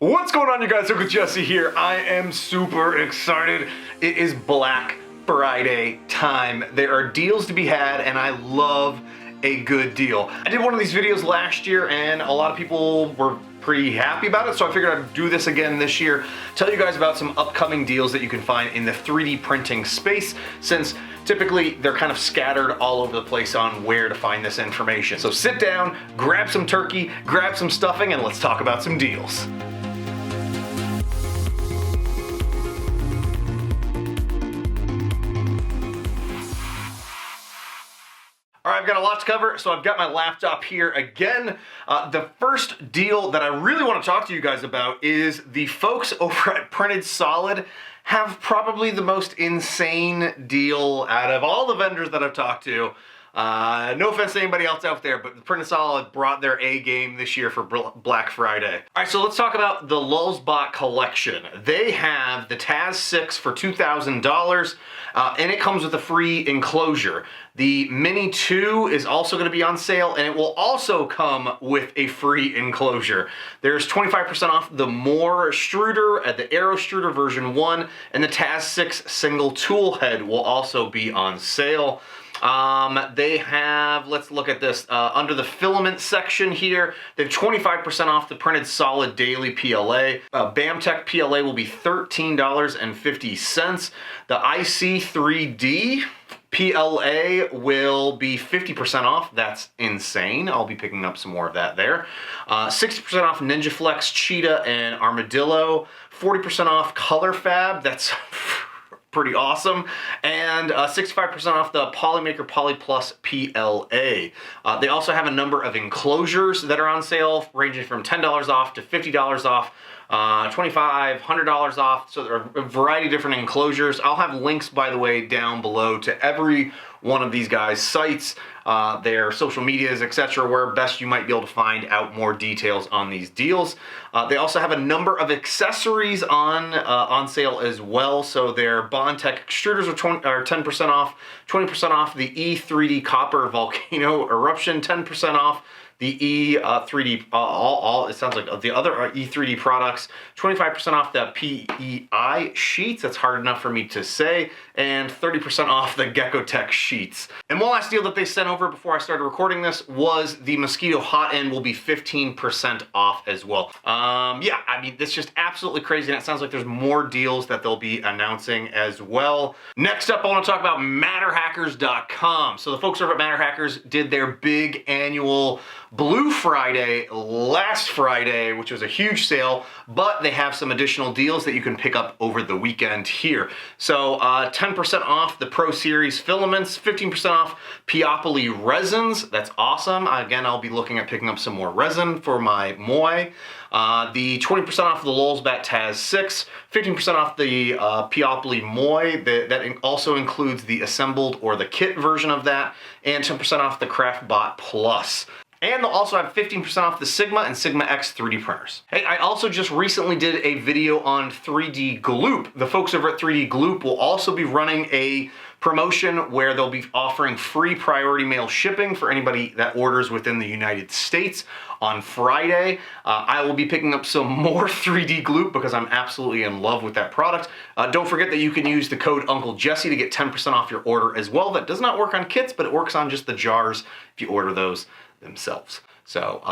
What's going on, you guys? Uncle Jesse here. I am super excited. It is Black Friday time. There are deals to be had, and I love a good deal. I did one of these videos last year, and a lot of people were pretty happy about it, so I figured I'd do this again this year. Tell you guys about some upcoming deals that you can find in the 3D printing space, since typically they're kind of scattered all over the place on where to find this information. So sit down, grab some turkey, grab some stuffing, and let's talk about some deals. All right, I've got a lot to cover, so I've got my laptop here again. The first deal that I really want to talk to you guys about is the folks over at Printed Solid have probably the most insane deal out of all the vendors that I've talked to. No offense to anybody else out there, but Printed Solid brought their A game this year for Black Friday. All right, so let's talk about the Lulzbot collection. They have the Taz 6 for $2,000, and it comes with a free enclosure. The Mini 2 is also going to be on sale, and it will also come with a free enclosure. There's 25% off the Moore Extruder, the Aero Extruder version 1, and the Taz 6 single tool head will also be on sale. They have, let's look at this, under the filament section here, they have 25% off the Printed Solid Daily PLA. BAMTech PLA will be $13.50. The IC3D PLA will be 50% off. That's insane. I'll be picking up some more of that there. 60% off Ninja Flex, Cheetah, and Armadillo. 40% off Color Fab. That's pretty awesome. And 65% off the Polymaker Poly Plus PLA. They also have a number of enclosures that are on sale, ranging from $10 off to $50 off. $25, $100 off, so there are a variety of different enclosures. I'll have links, by the way, down below to every one of these guys' sites, their social medias, etc., where best you might be able to find out more details on these deals. They also have a number of accessories on sale as well. So their Bondtech extruders are 10% off, 20% off the E3D Copper Volcano Eruption, 10% off the E3D, it sounds like the other E3D products, 25% off the PEI sheets, that's hard enough for me to say, and 30% off the Geckotech sheets. And one last deal that they sent over before I started recording this was the Mosquito Hot End will be 15% off as well. Yeah, I mean, that's just absolutely crazy, and it sounds like there's more deals that they'll be announcing as well. Next up, I want to talk about MatterHackers.com. So the folks over at MatterHackers did their big annual Blue Friday last Friday, which was a huge sale, but they have some additional deals that you can pick up over the weekend here. So 10% off the Pro Series filaments, 15% off Peopoly resins. That's awesome. Again, I'll be looking at picking up some more resin for my Moai. The 20% off the Lulzbot Taz 6, 15% off the Peopoly Moai. That also includes the assembled or the kit version of that, and 10% off the CraftBot Plus. And they'll also have 15% off the Sigma and Sigma X 3D printers. Hey, I also just recently did a video on 3D Gloop. The folks over at 3D Gloop will also be running a promotion where they'll be offering free priority mail shipping for anybody that orders within the United States on Friday. I will be picking up some more 3D Gloop because I'm absolutely in love with that product. Don't forget that you can use the code Uncle Jesse to get 10% off your order as well. That does not work on kits, but it works on just the jars if you order those themselves. So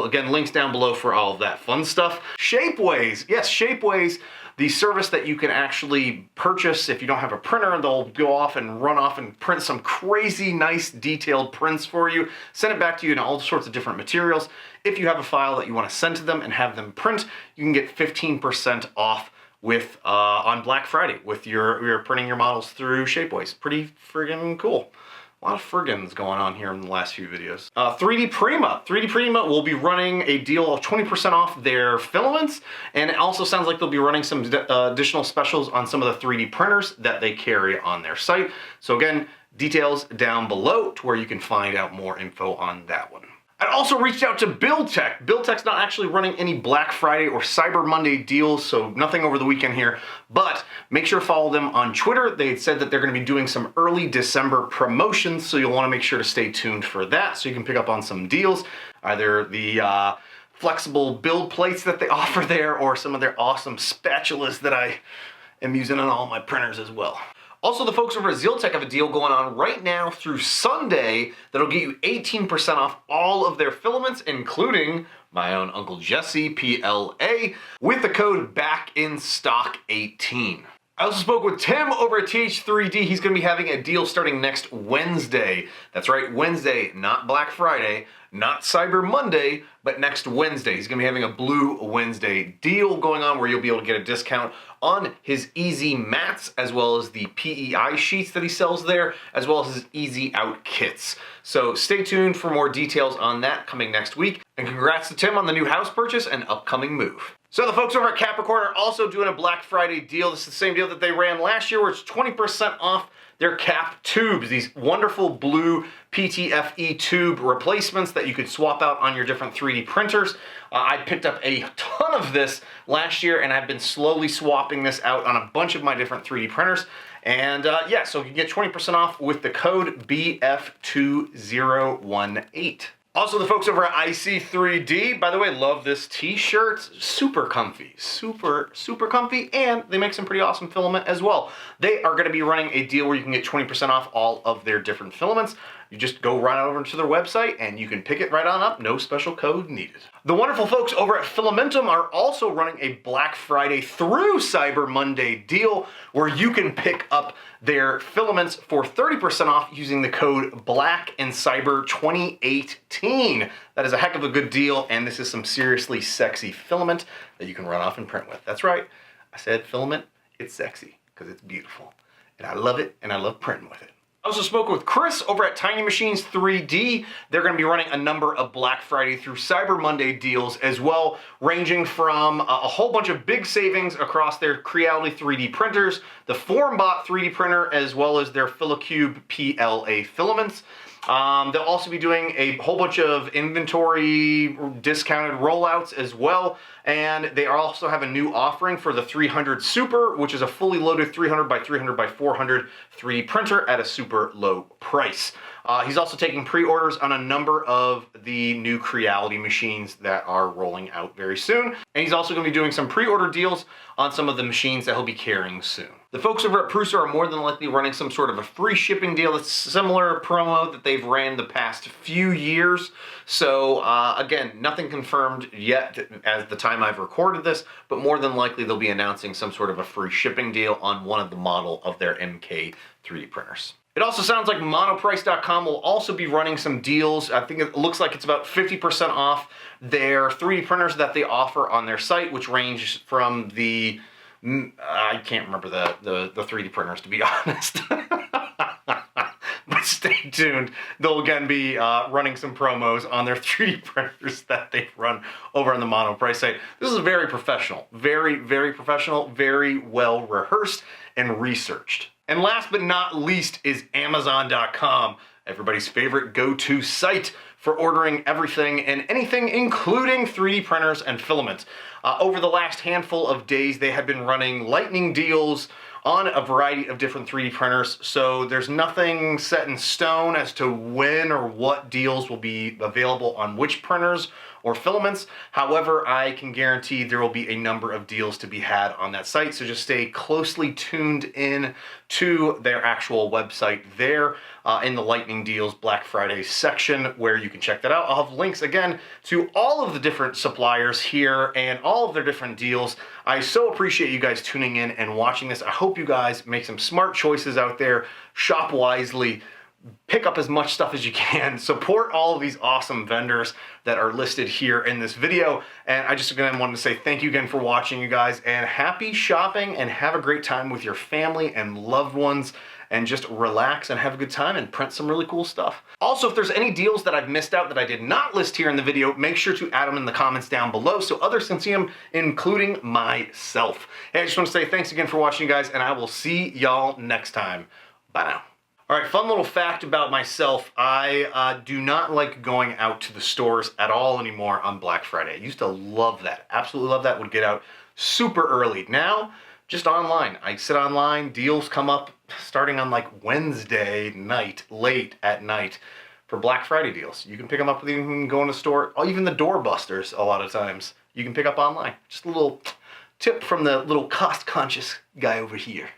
again, links down below for all of that fun stuff. Shapeways, yes, Shapeways, the service that you can actually purchase if you don't have a printer. They'll go off and run off and print some crazy nice detailed prints for you, send it back to you in all sorts of different materials. If you have a file that you want to send to them and have them print, you can get 15% off with on Black Friday with your printing your models through Shapeways. Pretty friggin' cool. A lot of friggins going on here in the last few videos. 3D Prima. 3D Prima will be running a deal of 20% off their filaments, and it also sounds like they'll be running some additional specials on some of the 3D printers that they carry on their site. So again, details down below to where you can find out more info on that one. I also reached out to BuildTech. BuildTech's not actually running any Black Friday or Cyber Monday deals, so nothing over the weekend here, but make sure to follow them on Twitter. They said that they're going to be doing some early December promotions, so you'll want to make sure to stay tuned for that so you can pick up on some deals. Either the flexible build plates that they offer there, or some of their awesome spatulas that I am using on all my printers as well. Also, the folks over at Zealtech have a deal going on right now through Sunday that'll get you 18% off all of their filaments, including my own Uncle Jesse, PLA, with the code BACKINSTOCK18. I also spoke with Tim over at TH3D. He's going to be having a deal starting next Wednesday. That's right, Wednesday, not Black Friday, not Cyber Monday, but next Wednesday. He's going to be having a Blue Wednesday deal going on where you'll be able to get a discount on his Easy mats, as well as the PEI sheets that he sells there, as well as his Easy Out kits. So stay tuned for more details on that coming next week. And congrats to Tim on the new house purchase and upcoming move. So the folks over at Capricorn are also doing a Black Friday deal. This is the same deal that they ran last year, where it's 20% off their cap tubes, these wonderful blue PTFE tube replacements that you could swap out on your different 3D printers. I picked up a ton of this last year, and I've been slowly swapping this out on a bunch of my different 3D printers. And yeah, so you can get 20% off with the code BF2018. Also, the folks over at IC3D, by the way, love this t-shirt. Super comfy, super comfy, and they make some pretty awesome filament as well. They are going to be running a deal where you can get 20% off all of their different filaments. You just go right over to their website and you can pick it right on up, no special code needed. The wonderful folks over at Filamentum are also running a Black Friday through Cyber Monday deal where you can pick up their filaments for 30% off using the code BLACKandCyber2018. That is a heck of a good deal, and this is some seriously sexy filament that you can run off and print with. That's right, I said filament, it's sexy because it's beautiful. And I love it, and I love printing with it. I also spoke with Chris over at Tiny Machines 3D. They're going to be running a number of Black Friday through Cyber Monday deals as well, ranging from a whole bunch of big savings across their Creality 3D printers, the Formbot 3D printer, as well as their Filicube PLA filaments. They'll also be doing a whole bunch of inventory discounted rollouts as well. And they also have a new offering for the 300 Super, which is a fully loaded 300 by 300 by 400 3D printer at a super low price. He's also taking pre-orders on a number of the new Creality machines that are rolling out very soon. And he's also going to be doing some pre-order deals on some of the machines that he'll be carrying soon. The folks over at Prusa are more than likely running some sort of a free shipping deal. It's a similar promo that they've ran the past few years. So again, nothing confirmed yet as the time I've recorded this, but more than likely they'll be announcing some sort of a free shipping deal on one of the model of their MK 3D printers. It also sounds like Monoprice.com will also be running some deals. I think it looks like it's about 50% off their 3D printers that they offer on their site, which range from the, I can't remember the 3D printers, to be honest. But stay tuned. They'll again be running some promos on their 3D printers that they run over on the Monoprice site. This is very professional, very professional, very well rehearsed and researched. And last but not least is Amazon.com, everybody's favorite go-to site for ordering everything and anything, including 3D printers and filaments. Over the last handful of days, they have been running lightning deals on a variety of different 3D printers, so there's nothing set in stone as to when or what deals will be available on which printers or filaments. However, I can guarantee there will be a number of deals to be had on that site, so just stay closely tuned in to their actual website there in the Lightning Deals Black Friday section where you can check that out. I'll have links again to all of the different suppliers here and all of their different deals. I so appreciate you guys tuning in and watching this. I hope you guys make some smart choices out there, shop wisely, pick up as much stuff as you can, support all of these awesome vendors that are listed here in this video. And I just again wanted to say thank you again for watching, you guys, and happy shopping, and have a great time with your family and loved ones, and just relax and have a good time and print some really cool stuff. Also, if there's any deals that I've missed out that I did not list here in the video, make sure to add them in the comments down below so others can see them, including myself. Hey, I just want to say thanks again for watching, you guys, and I will see y'all next time. Bye now. All right, fun little fact about myself. I do not like going out to the stores at all anymore on Black Friday. I used to love that, absolutely love that, would get out super early. Now, just online. I sit online, deals come up starting on like Wednesday night, late at night, for Black Friday deals. You can pick them up with even going to store, or even the doorbusters a lot of times. You can pick up online. Just a little tip from the little cost-conscious guy over here.